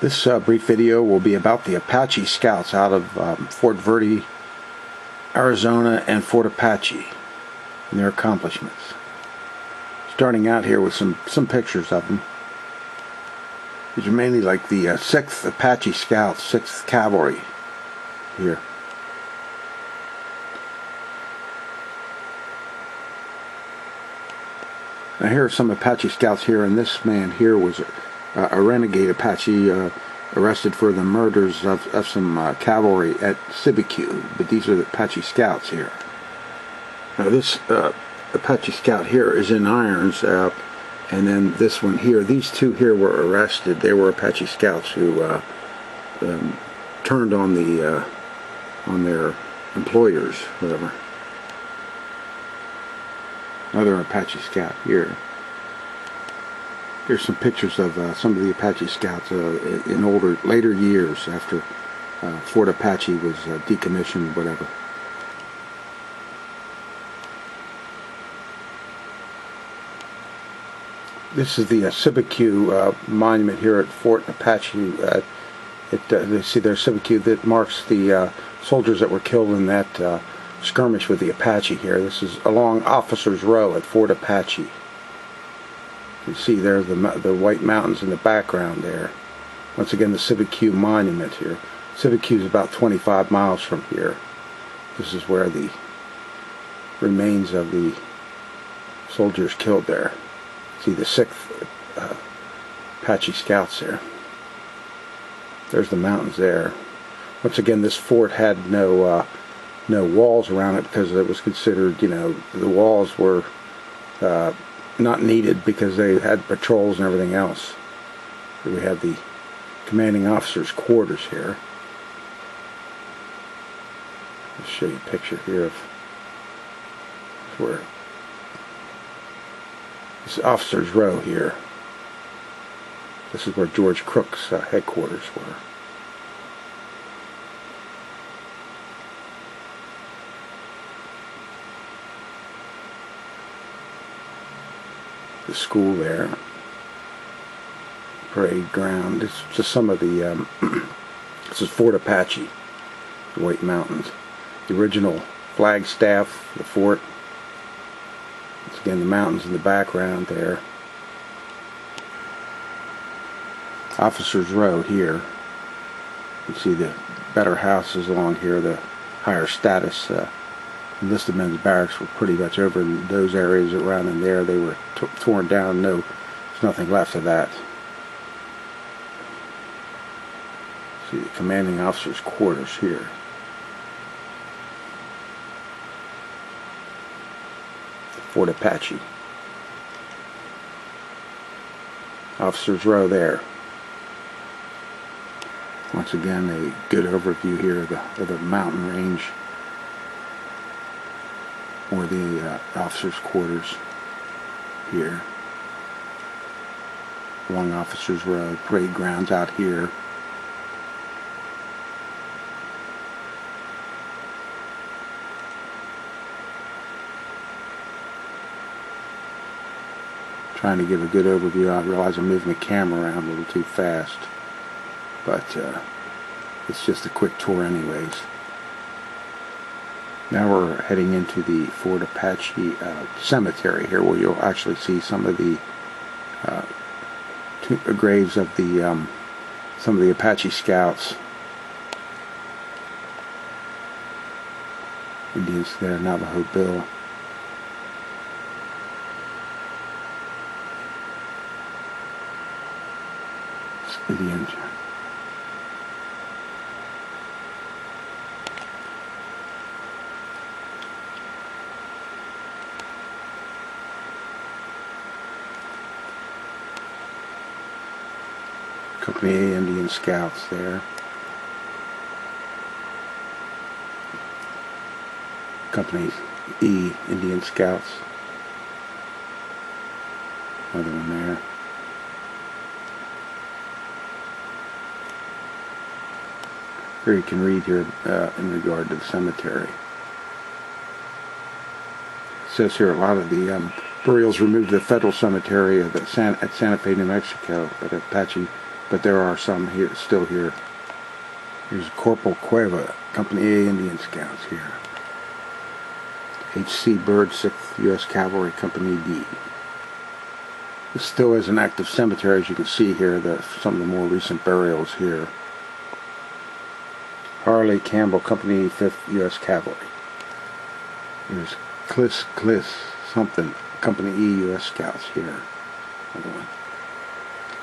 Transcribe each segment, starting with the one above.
This brief video will be about the Apache Scouts out of Fort Verde, Arizona, and Fort Apache and their accomplishments. Starting out here with some pictures of them. These are mainly like the 6th Apache Scouts, 6th Cavalry here. Now here are some Apache Scouts here, and this man here was a renegade Apache arrested for the murders of some cavalry at Sibicu, but these are the Apache Scouts here. Now this Apache Scout here is in irons, and then this one here, these two here were arrested. They were Apache Scouts who turned on their employers, whatever. Another Apache Scout here. Here's some pictures of some of the Apache Scouts in later years after Fort Apache was decommissioned, whatever. This is the Sibicu monument here at Fort Apache. You see there's Sibicu that marks the soldiers that were killed in that skirmish with the Apache here. This is along Officers Row at Fort Apache. You see there's the White Mountains in the background there. Once again, the Sibicu monument here. Sibicu is about 25 miles from here. This is where the remains of the soldiers killed there. See the 6th Apache Scouts there. There's the mountains there. Once again, this fort had no walls around it because it was considered, the walls were not needed because they had patrols and everything else. Here we have the commanding officer's quarters here. I'll show you a picture here of where this is Officers Row here. This is where George Crook's headquarters were. The school there, parade ground. It's just some of the this is Fort Apache, the White Mountains, the original flagstaff, the fort. Once again, the mountains in the background there. Officers Row here. You see the better houses along here, the higher status enlisted men's barracks were pretty much over in those areas around in there. They were torn down. There's nothing left of that. See the commanding officer's quarters here. Fort Apache. Officers Row there. Once again, a good overview here of the mountain range, or the officers' quarters here. Along Officers Row, parade grounds out here. Trying to give a good overview. I realize I'm moving the camera around a little too fast, but it's just a quick tour anyways. Now we're heading into the Fort Apache cemetery here, where you'll actually see some of the graves of some of the Apache Scouts. Indians there, Navajo Bill. Indians. Company A Indian Scouts there. Company E Indian Scouts. Another one there. Here you can read here in regard to the cemetery. It says here a lot of the burials removed to the federal cemetery at Santa Fe, New Mexico, but Apache but there are some here, still here. Here's Corporal Cueva, Company A Indian Scouts here. H.C. Byrd, 6th U.S. Cavalry, Company D. This still is an active cemetery, as you can see here, some of the more recent burials here. Harley Campbell, Company 5th U.S. Cavalry. Here's Cliss, something, Company E U.S. Scouts here. Another one.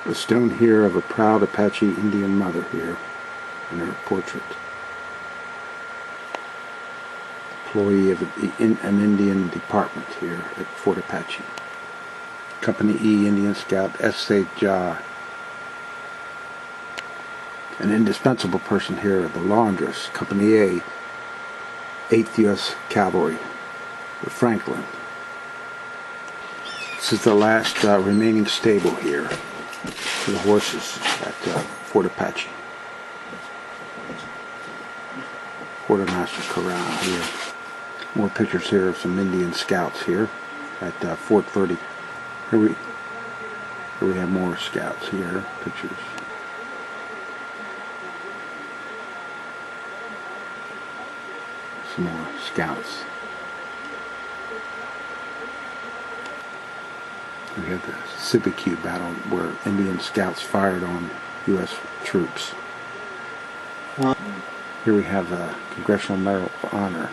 A stone here of a proud Apache Indian mother here, in her portrait. Employee of an Indian department here at Fort Apache. Company E Indian Scout S.A. Jah. An indispensable person here, the laundress, Company A, 8th U.S. Cavalry, Franklin. This is the last remaining stable here for the horses at Fort Apache. Quartermaster Corral here. More pictures here of some Indian scouts here at Fort Verde. Here we have more scouts here, pictures. Some more scouts. We have the Sibique battle where Indian scouts fired on U.S. troops. Here we have the Congressional Medal of Honor.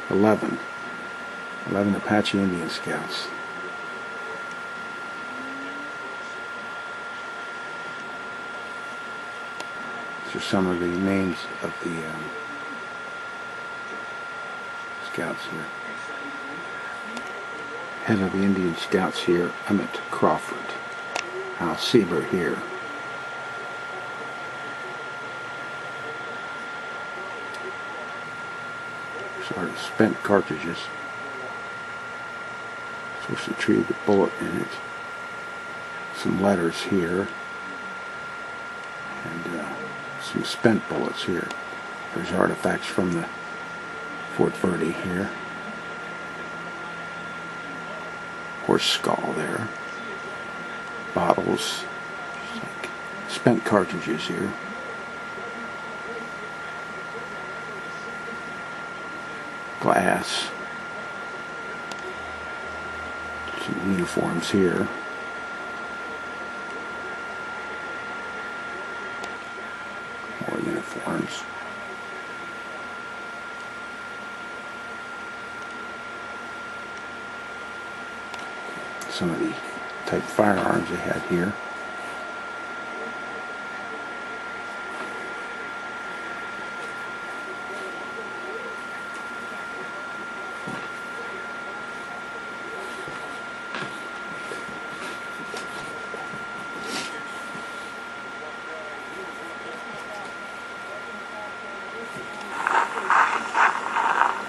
11 Apache Indian Scouts. These are some of the names of the scouts here. Head of the Indian Scouts here, Emmett Crawford. Al Sieber here. Sort of spent cartridges. Supposed to retrieve a bullet in it. Some letters here. And some spent bullets here. There's artifacts from the Fort Verde here. Horse skull there. Bottles. Like spent cartridges here. Glass. Some uniforms here. More uniforms. Some of the type firearms they had here.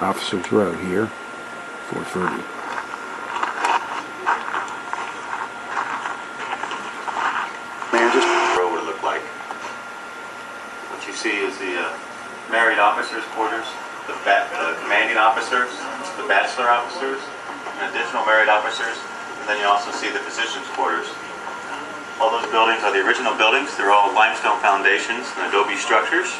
Officers Row here, Fort Verde. Row would look like. What you see is the married officers' quarters, the commanding officers, the bachelor officers, and additional married officers, and then you also see the physicians' quarters. All those buildings are the original buildings. They're all limestone foundations and adobe structures.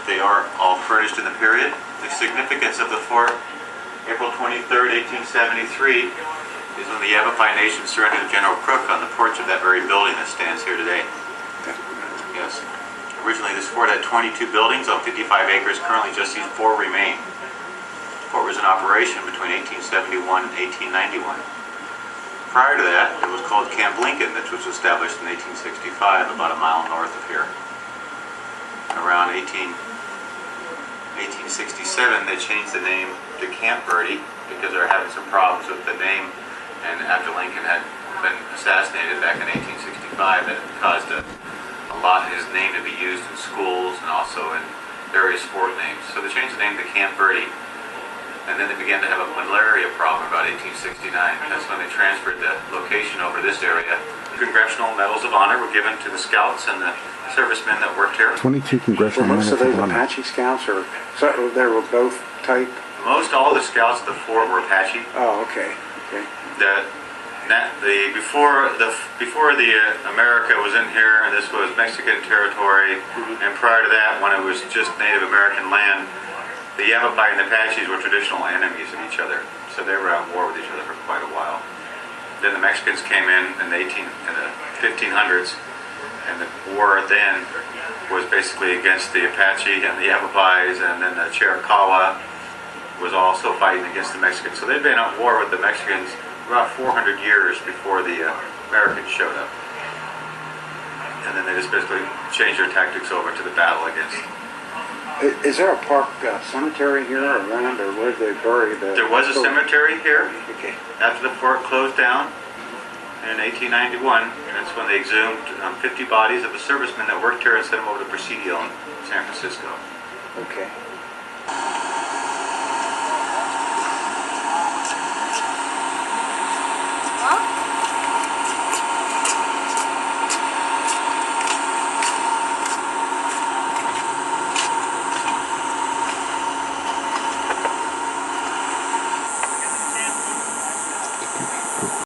They are all furnished in the period. The significance of the fort, April 23rd, 1873, is when the Yavapai Nation surrendered to General Crook on the porch of that very building that stands here today. Yes. Originally this fort had 22 buildings on 55 acres. Currently just these 4 remain. The fort was in operation between 1871 and 1891. Prior to that, it was called Camp Lincoln, which was established in 1865, about a mile north of here. Around 1867, they changed the name to Camp Verde because they were having some problems with the name, and after Lincoln had been assassinated back in 1865, that caused a lot of his name to be used in schools and also in various sport names. So they changed the name to Camp Verde, and then they began to have a malaria problem about 1869. That's when they transferred the location over this area. Congressional Medals of Honor were given to the scouts and the servicemen that worked here. 22 Congressional Medals of Honor. Most of those Apache scouts, or so they were both type? Most all of the scouts at the fort were Apache. Oh, okay. Okay. The Before the America was in here, and this was Mexican territory, and prior to that, when it was just Native American land, the Yavapai and the Apaches were traditional enemies of each other, so they were at war with each other for quite a while. Then the Mexicans came in the 1500s, and the war then was basically against the Apache and the Yavapais, and then the Chiricahua was also fighting against the Mexicans. So they'd been at war with the Mexicans about 400 years before the Americans showed up. And then they just basically changed their tactics over to the battle against. Is there a park cemetery here around, or where they bury the... There was a cemetery here Okay. after the fort closed down in 1891. And that's when they exhumed 50 bodies of the servicemen that worked here and sent them over to Presidio in San Francisco. Okay.